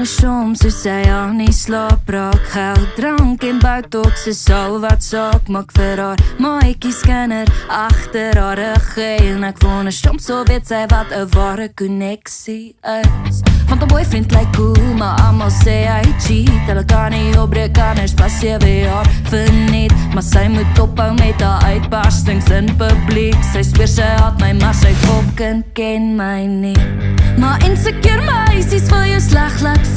my soms soos sy aan die slaap raak. Geld, drank en botox is al wat saak maak vir haar. Maaikies kinder agter haar rug en ek wonder soms so weet sy wat 'n ware konneksie is. Want 'n boyfriend lyk cool, maar almal sê hy cheat. Hulle kan nie opbreek anders pas 7 jaar verniet. Maar sy moet ophou met haar uitbarstings in publiek. Sy sweer sy haat my, maar sy fucking ken my nie. Maar insecure meisies wil jou sleg laat